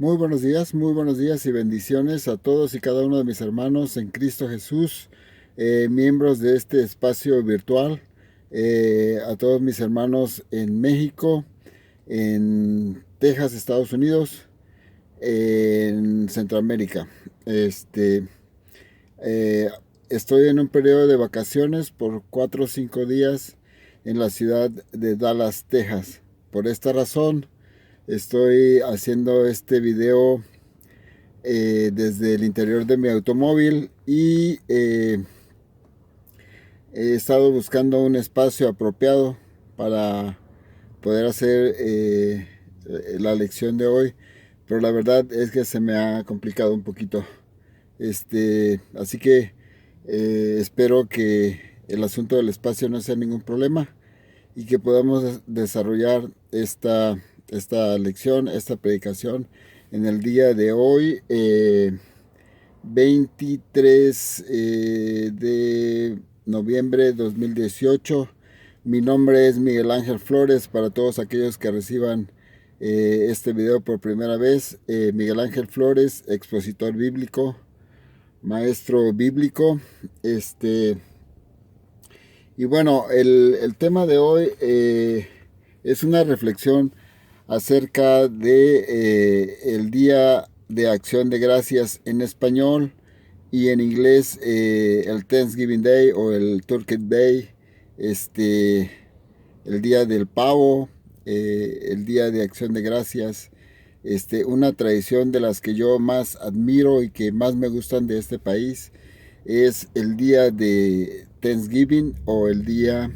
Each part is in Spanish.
Muy buenos días y bendiciones a todos y cada uno de mis hermanos en Cristo Jesús, miembros de este espacio virtual, a todos mis hermanos en México, en Texas, Estados Unidos, en Centroamérica. Este, eh, Estoy en un periodo de vacaciones por 4 o 5 días en la ciudad de Dallas, Texas. Por esta razón, estoy haciendo este video desde el interior de mi automóvil y he estado buscando un espacio apropiado para poder hacer la lección de hoy, pero la verdad es que se me ha complicado un poquito. Así que espero que el asunto del espacio no sea ningún problema y que podamos desarrollar esta lección, esta predicación en el día de hoy, 23 de noviembre de 2018. Mi nombre es Miguel Ángel Flores. Para todos aquellos que reciban este video por primera vez, Miguel Ángel Flores, expositor bíblico, maestro bíblico. Y bueno, el tema de hoy es una reflexión acerca de el Día de Acción de Gracias en español y en inglés, el Thanksgiving Day o el Turkey Day, el Día del Pavo, el Día de Acción de Gracias. Una tradición de las que yo más admiro y que más me gustan de este país es el Día de Thanksgiving o el Día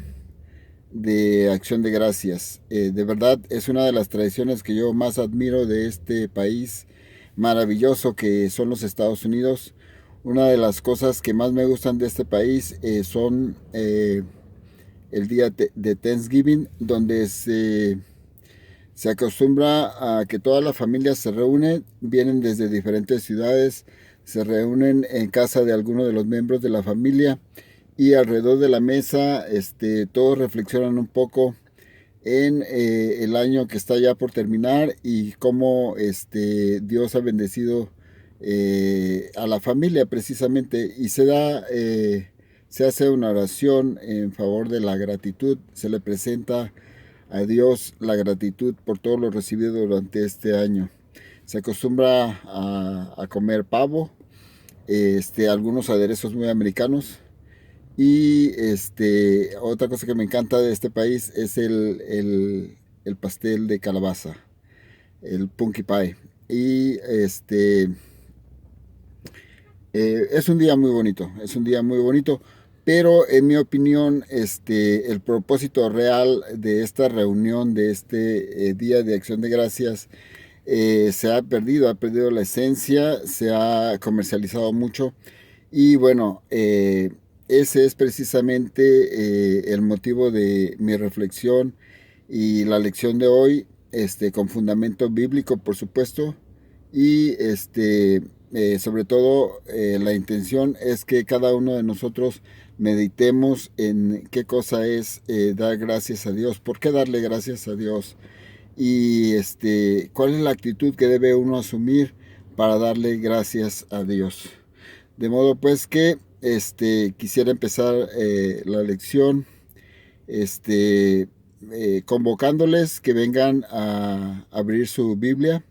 de Acción de Gracias. De verdad es una de las tradiciones que yo más admiro de este país maravilloso que son los Estados Unidos. Una de las cosas que más me gustan de este país son el día de Thanksgiving, donde se acostumbra a que toda la familia se reúne, vienen desde diferentes ciudades, se reúnen en casa de alguno de los miembros de la familia y alrededor de la mesa todos reflexionan un poco en el año que está ya por terminar y cómo Dios ha bendecido a la familia precisamente, y se hace una oración en favor de la gratitud. Se le presenta a Dios la gratitud por todo lo recibido durante este año. Se acostumbra a comer pavo, algunos aderezos muy americanos. Y otra cosa que me encanta de este país es el pastel de calabaza, el punky pie. Y es un día muy bonito, es un día muy bonito. Pero en mi opinión, el propósito real de esta reunión, de este Día de Acción de Gracias, se ha perdido la esencia, se ha comercializado mucho. Y bueno, ese es precisamente el motivo de mi reflexión y la lección de hoy, con fundamento bíblico, por supuesto. Y sobre todo, la intención es que cada uno de nosotros meditemos en qué cosa es dar gracias a Dios, por qué darle gracias a Dios, y cuál es la actitud que debe uno asumir para darle gracias a Dios. De modo pues que quisiera empezar la lección convocándoles que vengan a abrir su Biblia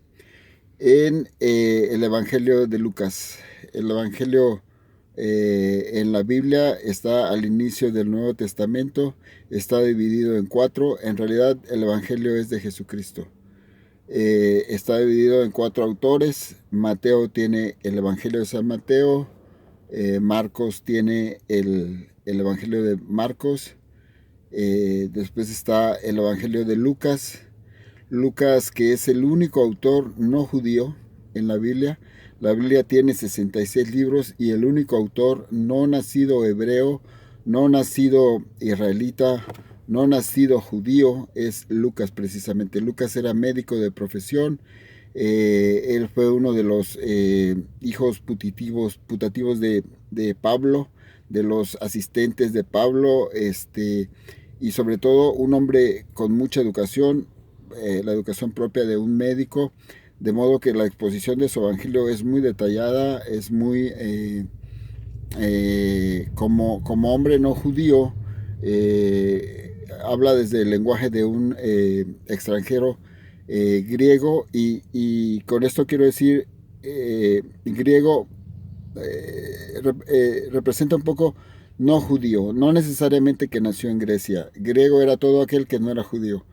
en el Evangelio de Lucas. El Evangelio en la Biblia está al inicio del Nuevo Testamento, está dividido en 4. En realidad el Evangelio es de Jesucristo. Está dividido en 4 autores. Mateo tiene el Evangelio de San Mateo, Marcos tiene el Evangelio de Marcos, después está el Evangelio de Lucas. Lucas, que es el único autor no judío en la Biblia. La Biblia tiene 66 libros y el único autor no nacido hebreo, no nacido israelita, no nacido judío es Lucas precisamente. Lucas era médico de profesión. Él fue uno de los hijos putativos de Pablo, de los asistentes de Pablo, y sobre todo un hombre con mucha educación, la educación propia de un médico, de modo que la exposición de su evangelio es muy detallada, es muy, como hombre no judío, habla desde el lenguaje de un extranjero griego, y con esto quiero decir, griego representa un poco no judío, no necesariamente que nació en Grecia. Griego era todo aquel que no era judío.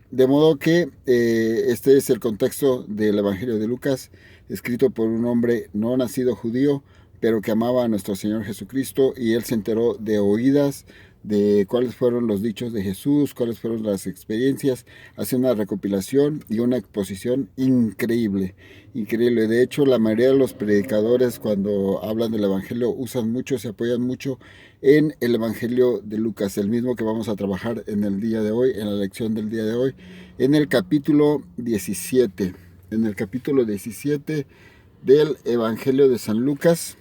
De modo que este es el contexto del Evangelio de Lucas, escrito por un hombre no nacido judío, pero que amaba a nuestro Señor Jesucristo, y él se enteró de oídas de cuáles fueron los dichos de Jesús, cuáles fueron las experiencias, hace una recopilación y una exposición increíble, increíble. De hecho, la mayoría de los predicadores cuando hablan del Evangelio usan mucho, se apoyan mucho en el Evangelio de Lucas, el mismo que vamos a trabajar en el día de hoy, en la lección del día de hoy, en el capítulo 17, en el capítulo 17 del Evangelio de San Lucas,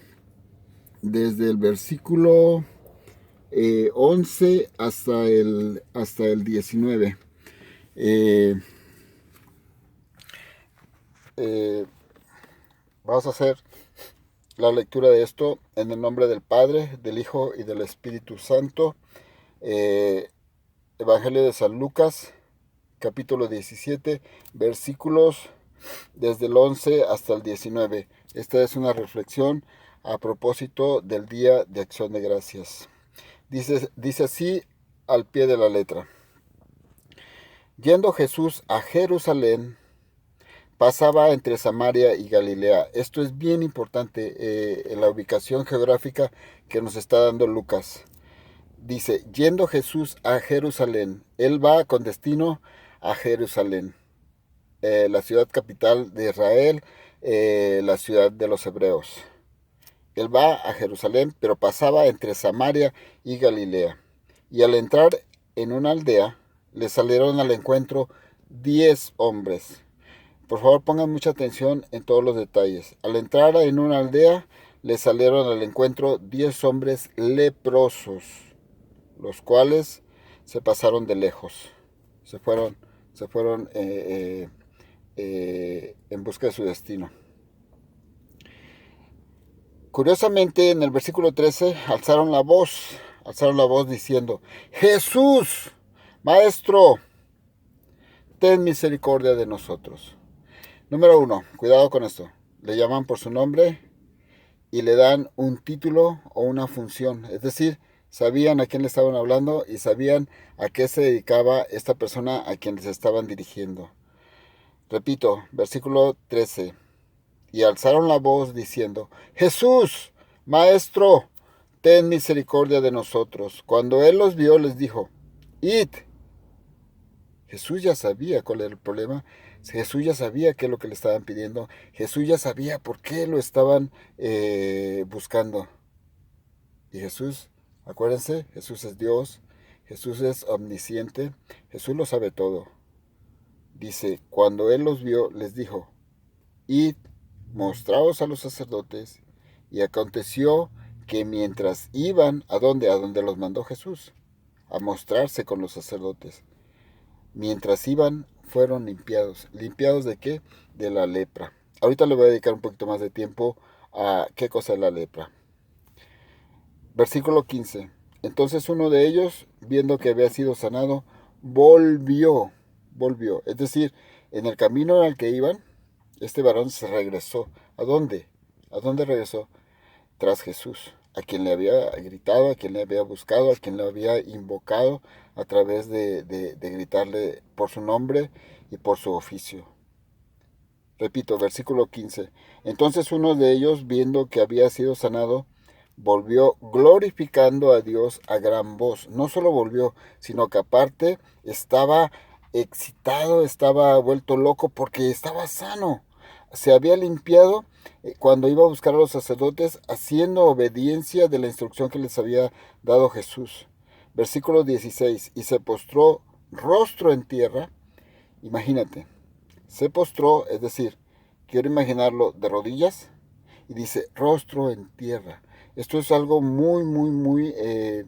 desde el versículo 11 hasta el 19. Vamos a hacer la lectura de esto en el nombre del Padre, del Hijo y del Espíritu Santo. Evangelio de San Lucas, capítulo 17, versículos desde el 11 hasta el 19. Esta es una reflexión a propósito del Día de Acción de Gracias. Dice así al pie de la letra. Yendo Jesús a Jerusalén, pasaba entre Samaria y Galilea. Esto es bien importante en la ubicación geográfica que nos está dando Lucas. Dice, yendo Jesús a Jerusalén. Él va con destino a Jerusalén, la ciudad capital de Israel, la ciudad de los hebreos. Él va a Jerusalén, pero pasaba entre Samaria y Galilea. Y al entrar en una aldea, le salieron al encuentro 10 hombres. Por favor, pongan mucha atención en todos los detalles. Al entrar en una aldea, le salieron al encuentro 10 hombres leprosos, los cuales se pasaron de lejos. Se fueron en busca de su destino. Curiosamente, en el versículo 13, alzaron la voz diciendo, Jesús, Maestro, ten misericordia de nosotros. Número 1, cuidado con esto. Le llaman por su nombre y le dan un título o una función. Es decir, sabían a quién le estaban hablando y sabían a qué se dedicaba esta persona a quien les estaban dirigiendo. Repito, versículo 13. Y alzaron la voz diciendo, Jesús, Maestro, ten misericordia de nosotros. Cuando él los vio, les dijo, id. Jesús ya sabía cuál era el problema. Jesús ya sabía qué es lo que le estaban pidiendo. Jesús ya sabía por qué lo estaban buscando. Y Jesús, acuérdense, Jesús es Dios. Jesús es omnisciente. Jesús lo sabe todo. Dice, cuando él los vio, les dijo, id, mostraos a los sacerdotes. Y aconteció que mientras iban, ¿a dónde? A donde los mandó Jesús, a mostrarse con los sacerdotes. Mientras iban, fueron limpiados. ¿Limpiados de qué? De la lepra. Ahorita le voy a dedicar un poquito más de tiempo a qué cosa es la lepra. Versículo 15. Entonces uno de ellos, viendo que había sido sanado, volvió. Es decir, en el camino al que iban, este varón se regresó. ¿A dónde? ¿A dónde regresó? Tras Jesús, a quien le había gritado, a quien le había buscado, a quien le había invocado a través de gritarle por su nombre y por su oficio. Repito, versículo 15. Entonces uno de ellos, viendo que había sido sanado, volvió glorificando a Dios a gran voz. No solo volvió, sino que aparte estaba excitado, estaba vuelto loco porque estaba sano. Se había limpiado cuando iba a buscar a los sacerdotes, haciendo obediencia de la instrucción que les había dado Jesús. Versículo 16. Y se postró rostro en tierra. Imagínate, se postró, es decir, quiero imaginarlo de rodillas, y dice rostro en tierra. Esto es algo muy de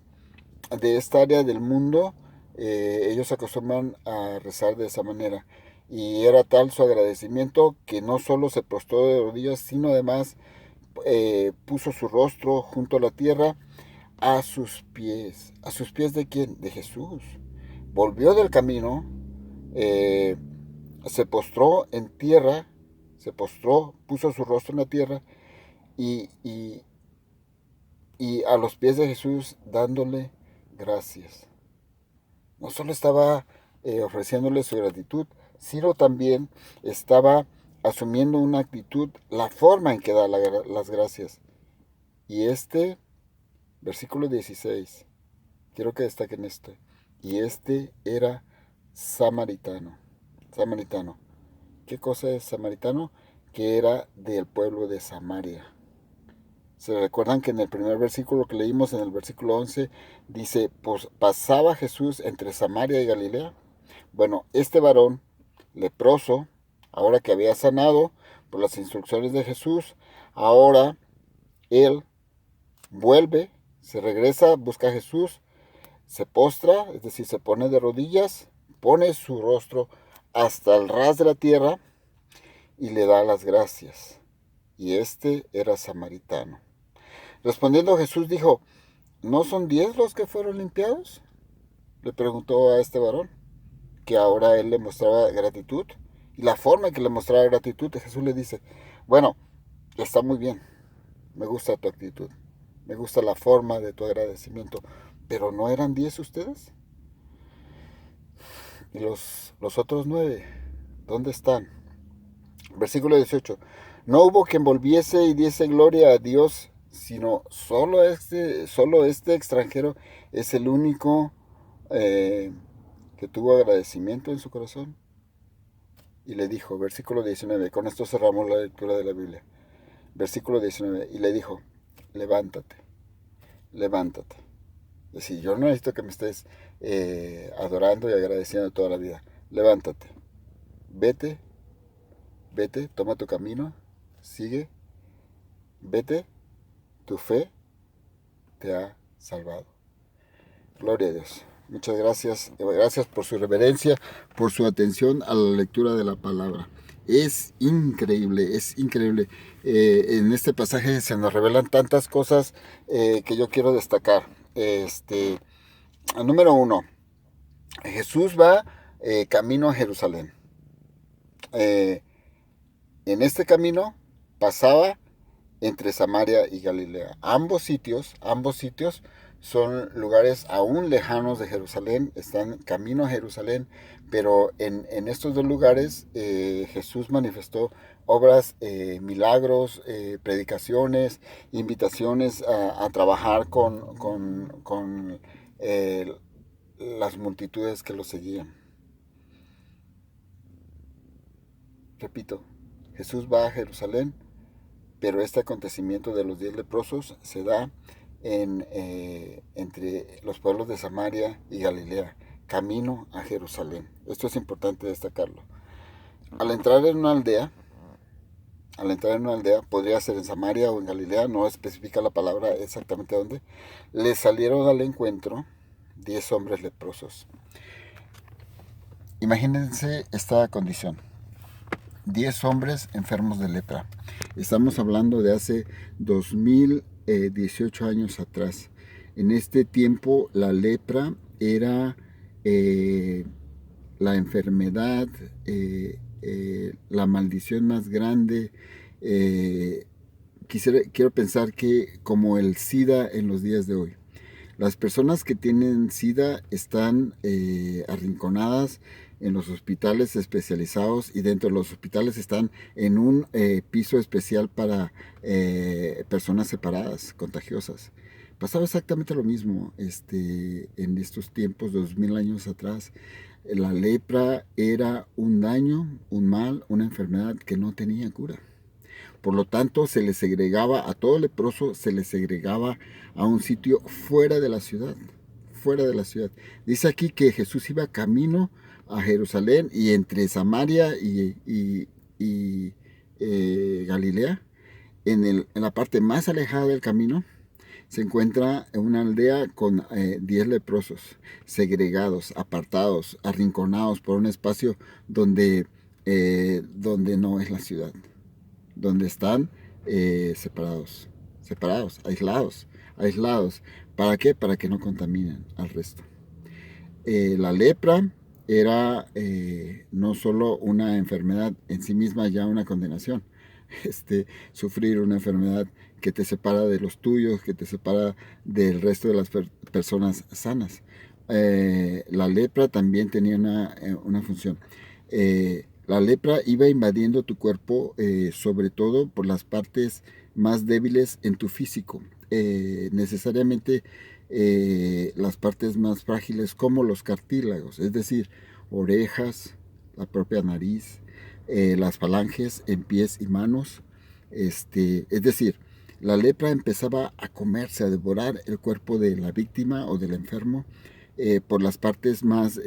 esta área del mundo. Ellos acostumbran a rezar de esa manera. Y era tal su agradecimiento que no solo se postró de rodillas, sino además puso su rostro junto a la tierra a sus pies. ¿A sus pies de quién? De Jesús. Volvió del camino, eh, se postró en tierra, se postró, puso su rostro en la tierra y, y, y a los pies de Jesús dándole gracias. No solo estaba ofreciéndole su gratitud, sino también estaba asumiendo una actitud, la forma en que da las gracias. Y versículo 16, quiero que destaquen esto. Y era samaritano. Samaritano. ¿Qué cosa es samaritano? Que era del pueblo de Samaria. ¿Se recuerdan que en el primer versículo que leímos, en el versículo 11, dice, pues pasaba Jesús entre Samaria y Galilea? Bueno, este varón leproso, ahora que había sanado por las instrucciones de Jesús, ahora él vuelve, se regresa, busca a Jesús, se postra, es decir, se pone de rodillas, pone su rostro hasta el ras de la tierra y le da las gracias. Y era samaritano. Respondiendo Jesús dijo, ¿no son 10 los que fueron limpiados? Le preguntó a este varón, que ahora él le mostraba gratitud. Y la forma en que le mostraba gratitud, Jesús le dice, bueno, está muy bien, me gusta tu actitud, me gusta la forma de tu agradecimiento, pero ¿no eran 10 ustedes? Y los otros 9, ¿dónde están? Versículo 18, no hubo quien volviese y diese gloria a Dios, sino solo este extranjero es el único que tuvo agradecimiento en su corazón. Y le dijo, versículo 19, con esto cerramos la lectura de la Biblia. Versículo 19, y le dijo, levántate, levántate. Es decir, yo no necesito que me estés adorando y agradeciendo toda la vida. Levántate, vete, vete, toma tu camino, sigue, vete, tu fe te ha salvado. Gloria a Dios. Muchas gracias. Gracias por su reverencia, por su atención a la lectura de la palabra. Es increíble, es increíble. En este pasaje se nos revelan tantas cosas que yo quiero destacar. Número 1. Jesús va camino a Jerusalén. En este camino pasaba entre Samaria y Galilea. Ambos sitios son lugares aún lejanos de Jerusalén, están camino a Jerusalén, pero en estos dos lugares Jesús manifestó obras, milagros, predicaciones, invitaciones a trabajar con las multitudes que lo seguían. Repito, Jesús va a Jerusalén, pero este acontecimiento de los 10 leprosos se da entre los pueblos de Samaria y Galilea, camino a Jerusalén. Esto es importante destacarlo. Al entrar en una aldea, podría ser en Samaria o en Galilea, no especifica la palabra exactamente dónde, le salieron al encuentro 10 hombres leprosos. Imagínense esta condición. 10 hombres enfermos de lepra. Estamos hablando de hace 2018 años atrás. En este tiempo la lepra era la enfermedad, la maldición más grande. Quiero pensar que como el SIDA en los días de hoy. Las personas que tienen SIDA están arrinconadas en los hospitales especializados y dentro de los hospitales están en un piso especial para personas separadas, contagiosas. Pasaba exactamente lo mismo en estos tiempos, 2000 años atrás. La lepra era un daño, un mal, una enfermedad que no tenía cura. Por lo tanto, se le segregaba a todo leproso, se le segregaba a un sitio fuera de la ciudad, fuera de la ciudad. Dice aquí que Jesús iba camino a Jerusalén y entre Samaria y Galilea, en la parte más alejada del camino, se encuentra una aldea con 10 leprosos, segregados, apartados, arrinconados por un espacio donde donde no es la ciudad, donde están separados, aislados. ¿Para qué? Para que no contaminen al resto. La lepra era no solo una enfermedad en sí misma, ya una condenación. Sufrir una enfermedad que te separa de los tuyos, que te separa del resto de las personas sanas. La lepra también tenía una función. La lepra iba invadiendo tu cuerpo, sobre todo por las partes más débiles en tu físico. Necesariamente las partes más frágiles como los cartílagos, es decir, orejas, la propia nariz, las falanges en pies y manos. Es decir, la lepra empezaba a comerse, a devorar el cuerpo de la víctima o del enfermo por las partes más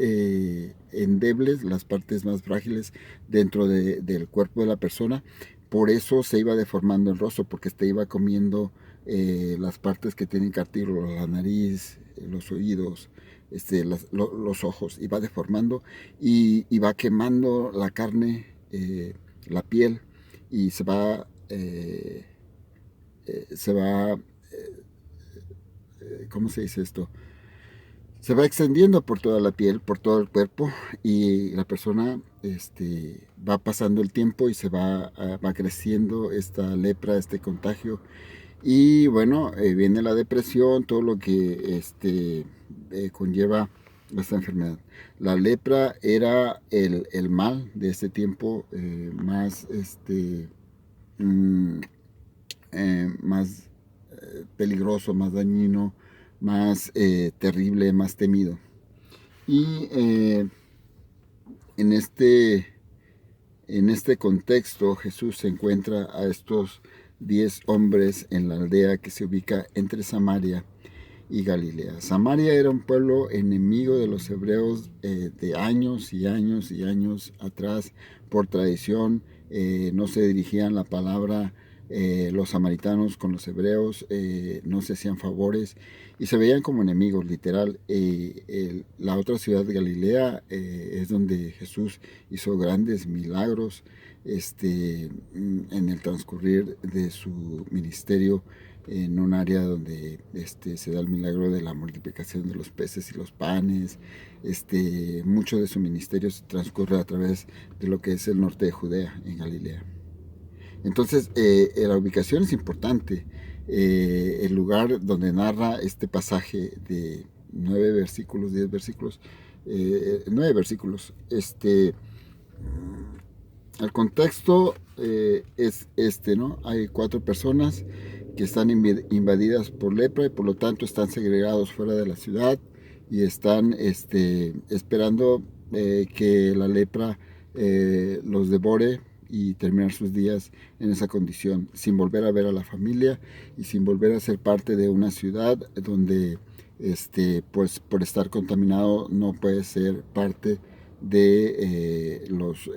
endebles, las partes más frágiles dentro del cuerpo de la persona. Por eso se iba deformando el rostro, porque te iba comiendo las partes que tienen cartílago, la nariz, los oídos, los ojos, y va deformando y va quemando la carne, la piel, y se va, ¿cómo se dice esto? Se va extendiendo por toda la piel, por todo el cuerpo, y la persona va pasando el tiempo y va creciendo esta lepra, este contagio. Y bueno, viene la depresión, todo lo que conlleva esta enfermedad. La lepra era el mal de este tiempo más, mm, más peligroso, más dañino, más terrible, más temido. Y en este, en este contexto Jesús se encuentra a estos 10 hombres en la aldea que se ubica entre Samaria y Galilea. Samaria era un pueblo enemigo de los hebreos de años y años y años atrás. Por tradición no se dirigían la palabra los samaritanos con los hebreos, no se hacían favores y se veían como enemigos, literal. La otra ciudad de Galilea es donde Jesús hizo grandes milagros en el transcurrir de su ministerio, en un área donde se da el milagro de la multiplicación de los peces y los panes. Mucho de su ministerio se transcurre a través de lo que es el norte de Judea, en Galilea. Entonces, la ubicación es importante. El lugar donde narra este pasaje de 10 versículos, 9 versículos, el contexto es ¿no? Hay 4 personas que están invadidas por lepra y por lo tanto están segregados fuera de la ciudad y están esperando que la lepra los devore y terminar sus días en esa condición, sin volver a ver a la familia y sin volver a ser parte de una ciudad donde pues por estar contaminado no puede ser parte de los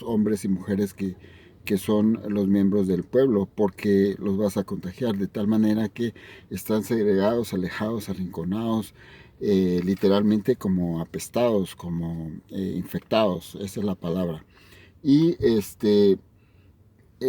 hombres y mujeres que son los miembros del pueblo, porque los vas a contagiar de tal manera que están segregados, alejados, arrinconados, literalmente como apestados, como infectados, esa es la palabra. Y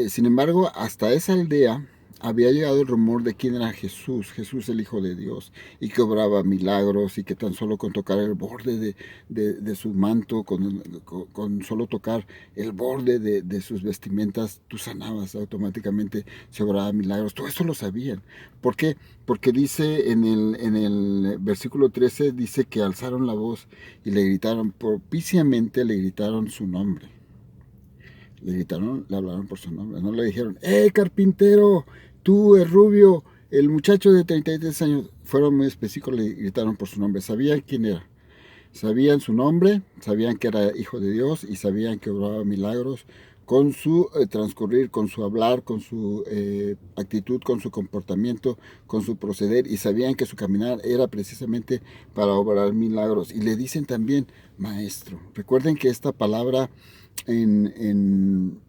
sin embargo, hasta esa aldea había llegado el rumor de quién era Jesús, Jesús el Hijo de Dios, y que obraba milagros, y que tan solo con tocar el borde de su manto, con solo tocar el borde de sus vestimentas, tú sanabas automáticamente, se obraba milagros. Todo eso lo sabían. ¿Por qué? Porque dice en el versículo 13, dice que alzaron la voz y le gritaron, propiciamente le gritaron su nombre. Le hablaron por su nombre, no le dijeron, carpintero, tú, el rubio, el muchacho de 33 años. Fueron muy específicos, le gritaron por su nombre, sabían quién era, sabían su nombre, sabían que era hijo de Dios y sabían que obraba milagros con su transcurrir, con su hablar, con su actitud, con su comportamiento, con su proceder, y sabían que su caminar era precisamente para obrar milagros. Y le dicen también maestro. Recuerden que esta palabra en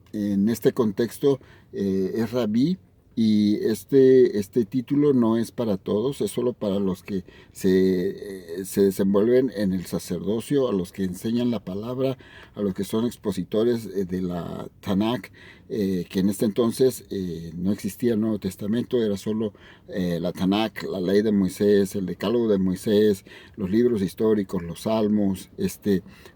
este contexto es rabí, Y este título no es para todos, es solo para los que se desenvuelven en el sacerdocio, a los que enseñan la palabra, a los que son expositores de la Tanakh, que en este entonces no existía el Nuevo Testamento, era solo la Tanakh, la ley de Moisés, el decálogo de Moisés, los libros históricos, los salmos,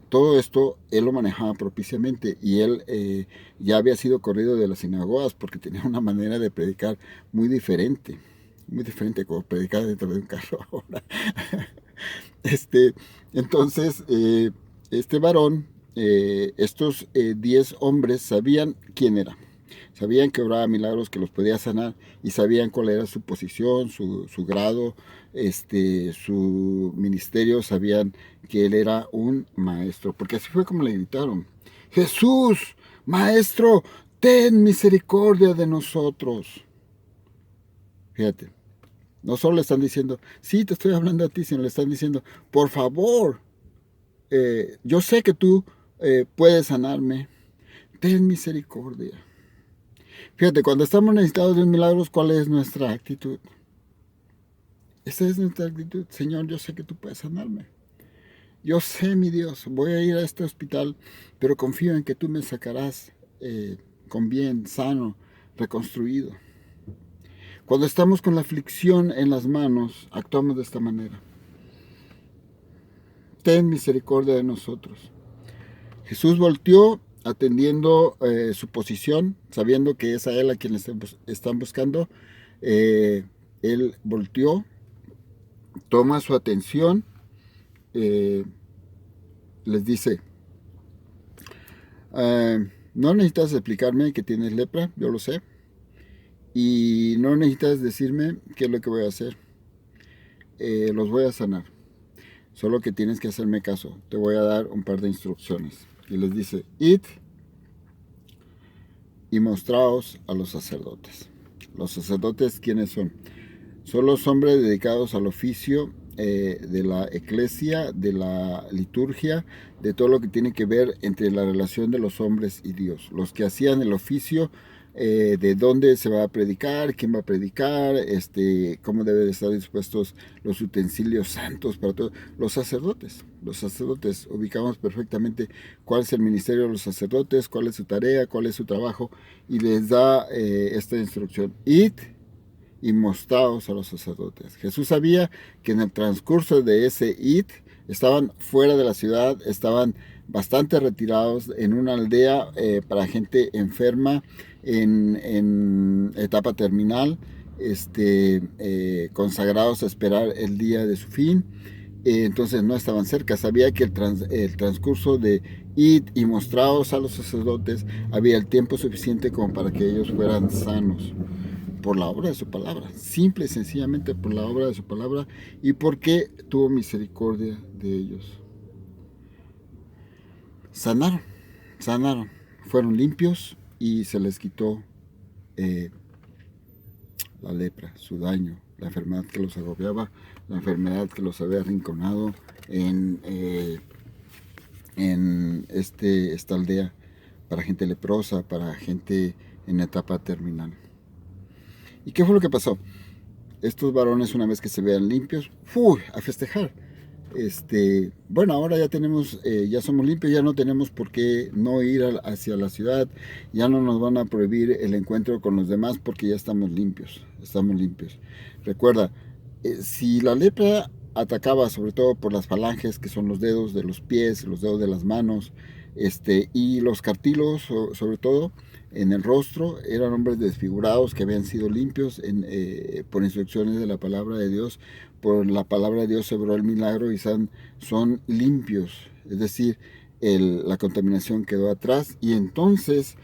todo esto él lo manejaba propiciamente, y él ya había sido corrido de las sinagogas porque tenía una manera de predicar muy diferente como predicar dentro de un carro ahora. este, entonces, este varón, estos 10 hombres sabían quién era. Sabían que obraba milagros, que los podía sanar, y sabían cuál era su posición, su grado, su ministerio. Sabían que él era un maestro, porque así fue como le gritaron: Jesús, maestro, ten misericordia de nosotros. Fíjate, no solo le están diciendo, sí, te estoy hablando a ti, sino le están diciendo, por favor, yo sé que tú puedes sanarme, ten misericordia. Fíjate, cuando estamos necesitados de milagros, ¿cuál es nuestra actitud? Esa es nuestra actitud. Señor, yo sé que tú puedes sanarme. Yo sé, mi Dios, voy a ir a este hospital, pero confío en que tú me sacarás con bien, sano, reconstruido. Cuando estamos con la aflicción en las manos, actuamos de esta manera. Ten misericordia de nosotros. Jesús volteó atendiendo su posición, sabiendo que es a él a quien están buscando. Él volteó, toma su atención, les dice, no necesitas explicarme que tienes lepra, yo lo sé, y no necesitas decirme qué es lo que voy a hacer. Los voy a sanar, solo que tienes que hacerme caso. Te voy a dar un par de instrucciones. Y les dice, id y mostraos a los sacerdotes. Los sacerdotes, ¿quiénes son? Son los hombres dedicados al oficio de la eclesia, de la liturgia, de todo lo que tiene que ver entre la relación de los hombres y Dios. Los que hacían el oficio de dónde se va a predicar, quién va a predicar, cómo deben estar dispuestos los utensilios santos para todo. Los sacerdotes ubicamos perfectamente cuál es el ministerio de los sacerdotes, cuál es su tarea, cuál es su trabajo, y les da esta instrucción: id y mostraos a los sacerdotes. Jesús sabía que en el transcurso de ese id estaban fuera de la ciudad, estaban bastante retirados en una aldea para gente enferma en etapa terminal, consagrados a esperar el día de su fin. Entonces no estaban cerca. Sabía que el transcurso de id y mostraos a los sacerdotes había el tiempo suficiente como para que ellos fueran sanos por la obra de su palabra, simple y sencillamente por la obra de su palabra, y porque tuvo misericordia de ellos. Sanaron, fueron limpios y se les quitó la lepra, su daño, la enfermedad que los agobiaba, la enfermedad que los había arrinconado en esta aldea, para gente leprosa, para gente en etapa terminal. ¿Y qué fue lo que pasó? Estos varones, una vez que se vean limpios, a festejar. Bueno, ahora ya tenemos, ya somos limpios, ya no tenemos por qué no ir hacia la ciudad, ya no nos van a prohibir el encuentro con los demás porque ya estamos limpios. Recuerda, si la lepra atacaba sobre todo por las falanges, que son los dedos de los pies, los dedos de las manos, y los cartílagos, sobre todo en el rostro, eran hombres desfigurados que habían sido limpios por instrucciones de la palabra de Dios. Por la palabra de Dios se obró el milagro y son limpios, es decir, la contaminación quedó atrás, y entonces